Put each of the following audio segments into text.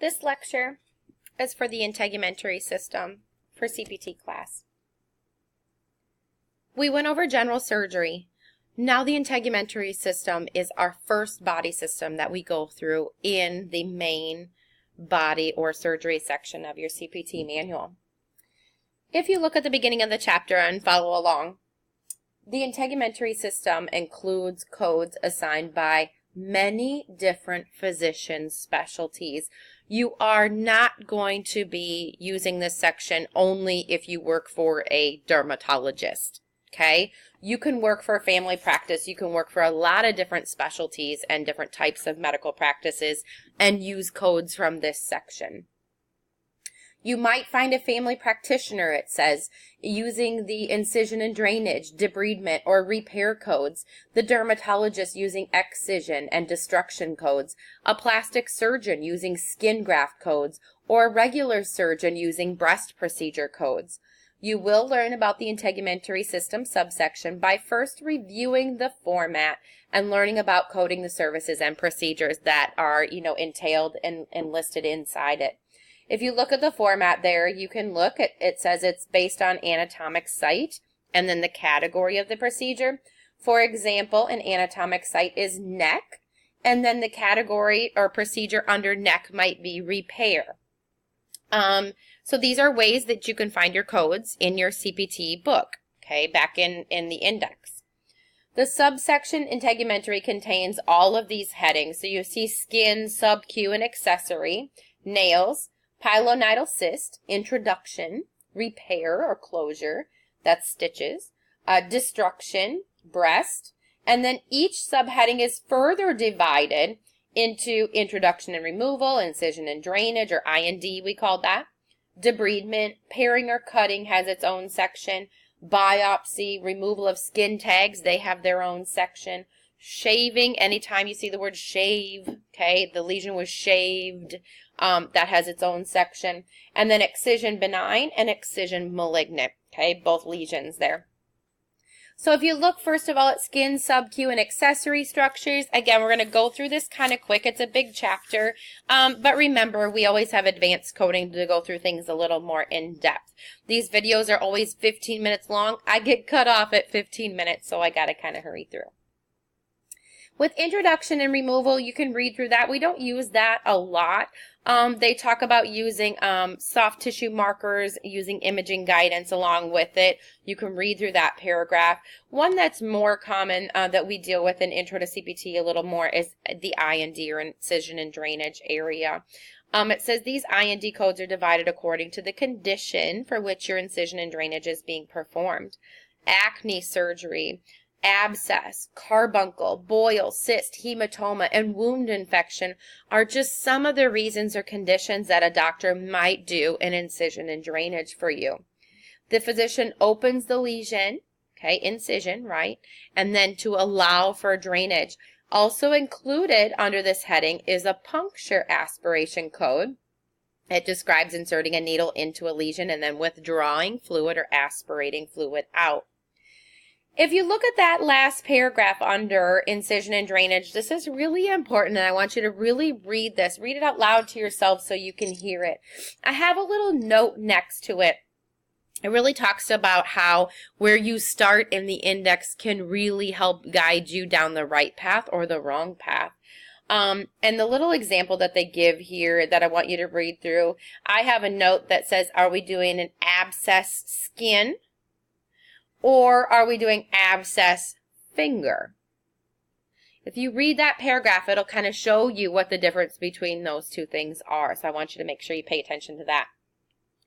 This lecture is for the integumentary system for CPT class. We went over general surgery. Now the integumentary system is our first body system that we go through in the main body or surgery section of your CPT manual. If you look at the beginning of the chapter and follow along, the integumentary system includes codes assigned by many different physician specialties. You are not going to be using this section only if you work for a dermatologist, okay? You can work for a family practice, you can work for a lot of different specialties and different types of medical practices and use codes from this section. You might find a family practitioner, it says, using the incision and drainage, debridement, or repair codes, the dermatologist using excision and destruction codes, a plastic surgeon using skin graft codes, or a regular surgeon using breast procedure codes. You will learn about the integumentary system subsection by first reviewing the format and learning about coding the services and procedures that are, entailed and listed inside it. If you look at the format there, you can look at, it says it's based on anatomic site and then the category of the procedure. For example, an anatomic site is neck, and then the category or procedure under neck might be repair. So these are ways that you can find your codes in your CPT book, okay, back in the index. The subsection integumentary contains all of these headings. So you see skin, sub-Q, and accessory, nails, pilonidal cyst, introduction, repair or closure, that's stitches, destruction, breast, and then each subheading is further divided into introduction and removal, incision and drainage, or I&D we call that, debridement, paring or cutting has its own section, biopsy, removal of skin tags, they have their own section, shaving, anytime you see the word shave, okay, the lesion was shaved, that has its own section. And then excision benign and excision malignant, okay, both lesions there. So if you look first of all at skin, sub-Q, and accessory structures, again, we're going to go through this kind of quick. It's a big chapter, but remember, we always have advanced coding to go through things a little more in depth. These videos are always 15 minutes long. I get cut off at 15 minutes, so I got to kind of hurry through. With introduction and removal, you can read through that. We don't use that a lot. They talk about using soft tissue markers, using imaging guidance along with it. You can read through that paragraph. One that's more common that we deal with in Intro to CPT a little more is the I&D or incision and drainage area. It says these I&D codes are divided according to the condition for which your incision and drainage is being performed. Acne surgery, abscess, carbuncle, boil, cyst, hematoma, and wound infection are just some of the reasons or conditions that a doctor might do an incision and drainage for you. The physician opens the lesion, okay, incision, right, and then to allow for drainage. Also included under this heading is a puncture aspiration code. It describes inserting a needle into a lesion and then withdrawing fluid or aspirating fluid out. If you look at that last paragraph under incision and drainage, this is really important, and I want you to really read this. Read it out loud to yourself so you can hear it. I have a little note next to it. It really talks about how where you start in the index can really help guide you down the right path or the wrong path. And the little example that they give here that I want you to read through, I have a note that says, are we doing an abscess skin? Or are we doing abscess finger? If you read that paragraph, it'll kind of show you what the difference between those two things are. So I want you to make sure you pay attention to that.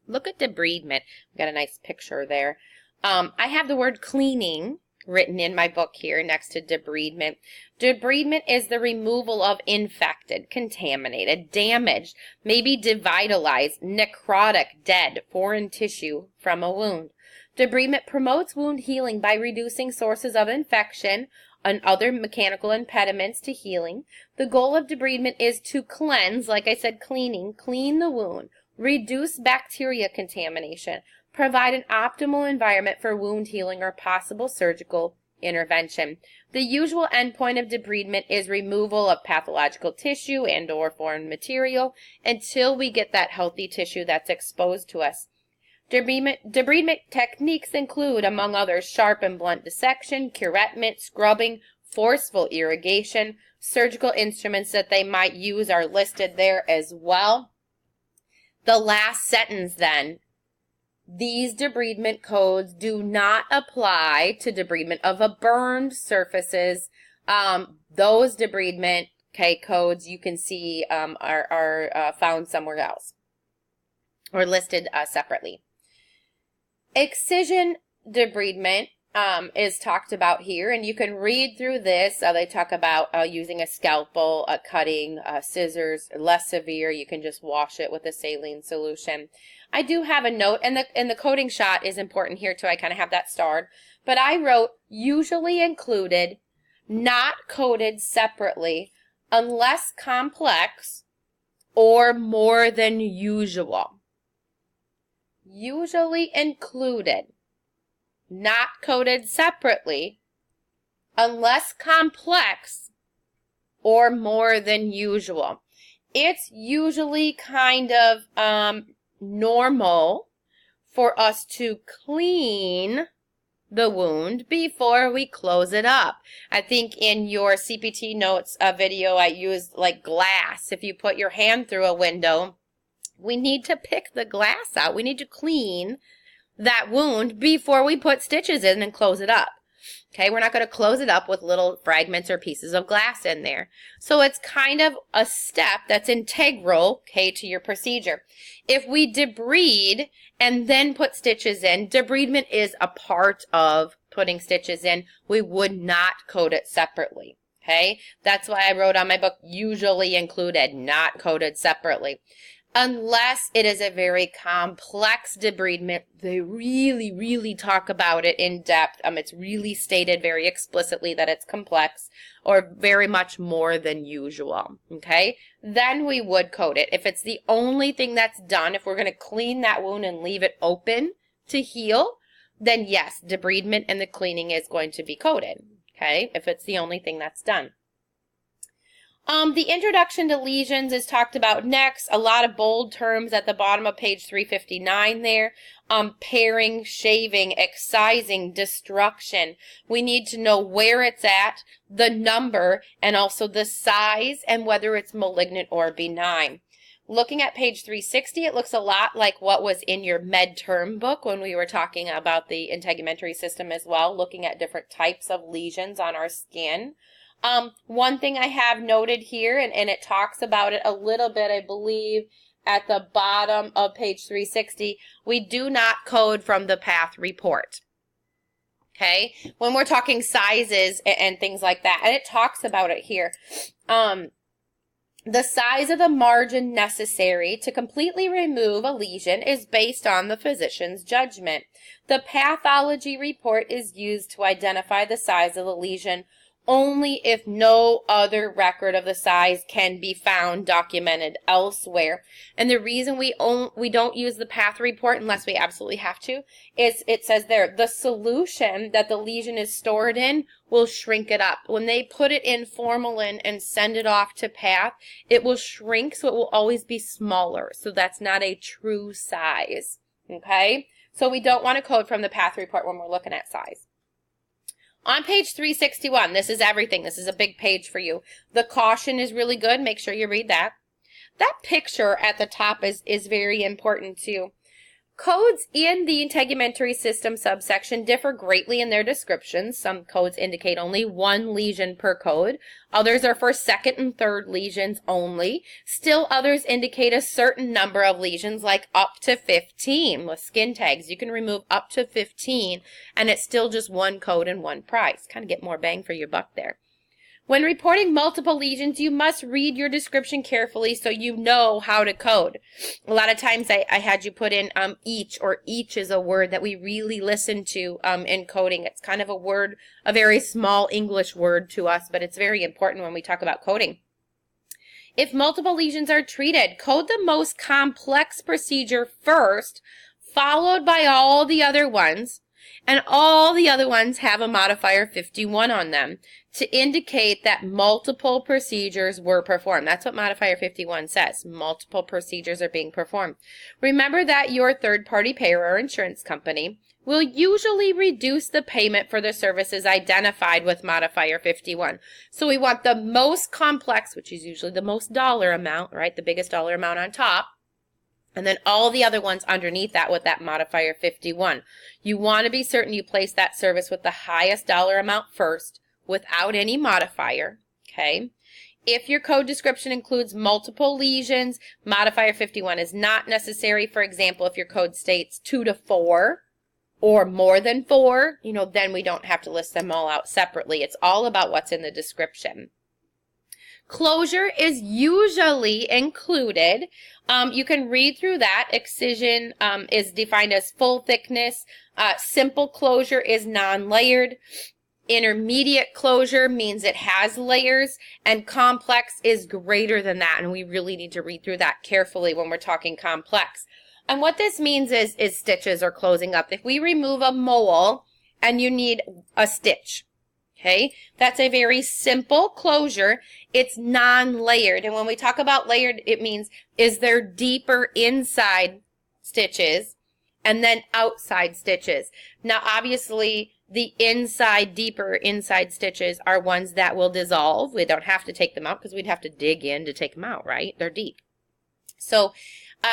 Look at debridement. We've got a nice picture there. I have the word cleaning written in my book here next to debridement. Debridement is the removal of infected, contaminated, damaged, maybe devitalized, necrotic, dead, foreign tissue from a wound. Debridement promotes wound healing by reducing sources of infection and other mechanical impediments to healing. The goal of debridement is to cleanse, like I said, clean the wound, reduce bacteria contamination, provide an optimal environment for wound healing or possible surgical intervention. The usual endpoint of debridement is removal of pathological tissue and or foreign material until we get that healthy tissue that's exposed to us. Debridement techniques include, among others, sharp and blunt dissection, curettement, scrubbing, forceful irrigation. Surgical instruments that they might use are listed there as well. The last sentence then, these debridement codes do not apply to debridement of burned surfaces. Those debridement codes you can see are found somewhere else or listed separately. Excision debridement is talked about here, and you can read through this. They talk about using a scalpel, cutting, scissors. Less severe, you can just wash it with a saline solution. I do have a note, and the coding shot is important here too. I kind of have that starred, but I wrote usually included, not coded separately, unless complex or more than usual. Usually included, not coded separately, unless complex or more than usual. It's usually kind of normal for us to clean the wound before we close it up. I think in your CPT notes video I used like glass. If you put your hand through a window, we need to pick the glass out. We need to clean that wound before we put stitches in and close it up. Okay, we're not going to close it up with little fragments or pieces of glass in there. So it's kind of a step that's integral, okay, to your procedure. If we debride and then put stitches in, debridement is a part of putting stitches in. We would not code it separately. Okay, that's why I wrote on my book, usually included, not coded separately. Unless it is a very complex debridement, they really talk about it in depth. It's really stated very explicitly that it's complex or very much more than usual, okay? Then we would code it. If it's the only thing that's done, if we're going to clean that wound and leave it open to heal, then yes, debridement and the cleaning is going to be coded, okay? If it's the only thing that's done. The introduction to lesions is talked about next. A lot of bold terms at the bottom of page 359 there. Paring, shaving, excising, destruction. We need to know where it's at, the number, and also the size and whether it's malignant or benign. Looking at page 360, it looks a lot like what was in your med term book when we were talking about the integumentary system as well, looking at different types of lesions on our skin. One thing I have noted here, and it talks about it a little bit, I believe, at the bottom of page 360, we do not code from the path report. Okay? When we're talking sizes and things like that, and it talks about it here. The size of the margin necessary to completely remove a lesion is based on the physician's judgment. The pathology report is used to identify the size of the lesion only if no other record of the size can be found documented elsewhere. And the reason we don't use the path report unless we absolutely have to is it says there, the solution that the lesion is stored in will shrink it up. When they put it in formalin and send it off to path, it will shrink, so it will always be smaller. So that's not a true size, okay? So we don't want to code from the path report when we're looking at size. On page 361, this is everything. This is a big page for you. The caution is really good. Make sure you read that. That picture at the top is very important too. Codes in the integumentary system subsection differ greatly in their descriptions. Some codes indicate only one lesion per code. Others are for second and third lesions only. Still others indicate a certain number of lesions, like up to 15 with skin tags. You can remove up to 15 and it's still just one code and one price. Kind of get more bang for your buck there. When reporting multiple lesions, you must read your description carefully so you know how to code. A lot of times I had you put in each, or each is a word that we really listen to in coding. It's kind of a word, a very small English word to us, but it's very important when we talk about coding. If multiple lesions are treated, code the most complex procedure first, followed by all the other ones. And all the other ones have a modifier 51 on them to indicate that multiple procedures were performed. That's what modifier 51 says. Multiple procedures are being performed. Remember that your third-party payer or insurance company will usually reduce the payment for the services identified with modifier 51. So we want the most complex, which is usually the most dollar amount, right? The biggest dollar amount on top. And then all the other ones underneath that with that modifier 51. You want to be certain you place that service with the highest dollar amount first without any modifier, okay? If your code description includes multiple lesions, modifier 51 is not necessary. For example, if your code states 2 to 4 or more than 4, then we don't have to list them all out separately. It's all about what's in the description. Closure is usually included. You can read through that. Excision is defined as full thickness. Simple closure is non-layered. Intermediate closure means it has layers, and complex is greater than that, and we really need to read through that carefully when we're talking complex. And what this means is stitches are closing up. If we remove a mole and you need a stitch, okay, that's a very simple closure. It's non-layered. And when we talk about layered, it means is there deeper inside stitches and then outside stitches. Now, obviously, the deeper inside stitches are ones that will dissolve. We don't have to take them out because we'd have to dig in to take them out, right? They're deep. So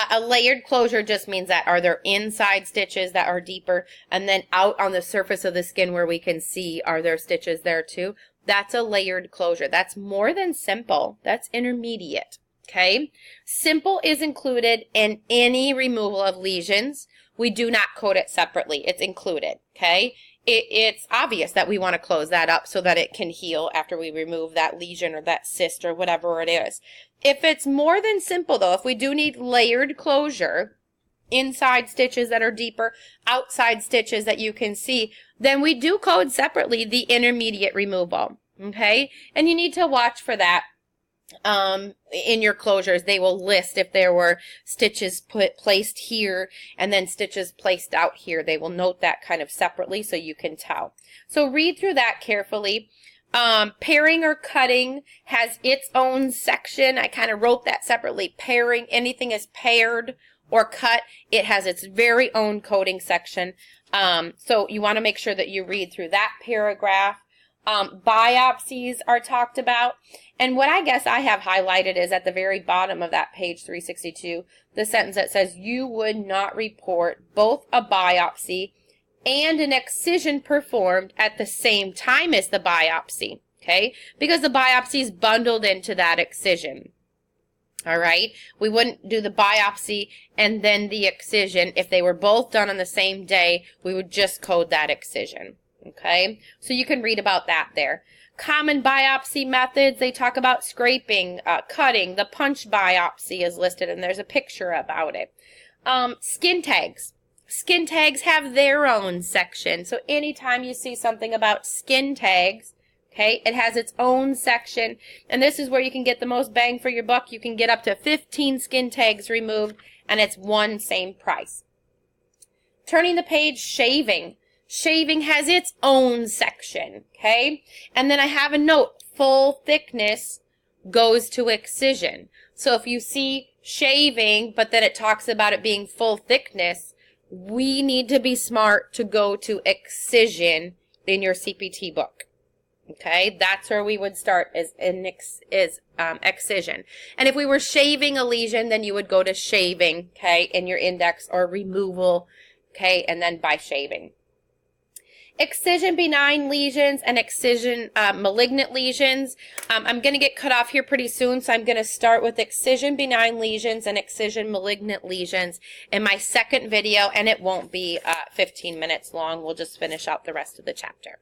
a layered closure just means that are there inside stitches that are deeper, and then out on the surface of the skin where we can see, are there stitches there too? That's a layered closure. That's more than simple. That's intermediate, okay? Simple is included in any removal of lesions. We do not code it separately. It's included, okay? It's obvious that we want to close that up so that it can heal after we remove that lesion or that cyst or whatever it is. If it's more than simple, though, if we do need layered closure, inside stitches that are deeper, outside stitches that you can see, then we do code separately the intermediate removal, okay? And you need to watch for that. In your closures, they will list if there were stitches placed here and then stitches placed out here. They will note that kind of separately so you can tell. So read through that carefully. Pairing or cutting has its own section. I kind of wrote that separately. Pairing, anything is paired or cut, it has its very own coding section. So you want to make sure that you read through that paragraph. Biopsies are talked about, and what I guess I have highlighted is at the very bottom of that page 362, the sentence that says you would not report both a biopsy and an excision performed at the same time as the biopsy, okay? Because the biopsy is bundled into that excision. All right, we wouldn't do the biopsy and then the excision. If they were both done on the same day, we would just code that excision. Okay, so you can read about that there. Common biopsy methods, they talk about scraping, cutting. The punch biopsy is listed, and there's a picture about it. Skin tags. Skin tags have their own section. So anytime you see something about skin tags, okay, it has its own section. And this is where you can get the most bang for your buck. You can get up to 15 skin tags removed, and it's one same price. Turning the page, shaving. Shaving has its own section, okay? And then I have a note, full thickness goes to excision. So if you see shaving, but then it talks about it being full thickness, we need to be smart to go to excision in your CPT book, okay? That's where we would start is excision. And if we were shaving a lesion, then you would go to shaving, okay, in your index, or removal, okay, and then by shaving. Excision benign lesions and excision malignant lesions. I'm going to get cut off here pretty soon, so I'm going to start with excision benign lesions and excision malignant lesions in my second video, and it won't be 15 minutes long. We'll just finish out the rest of the chapter.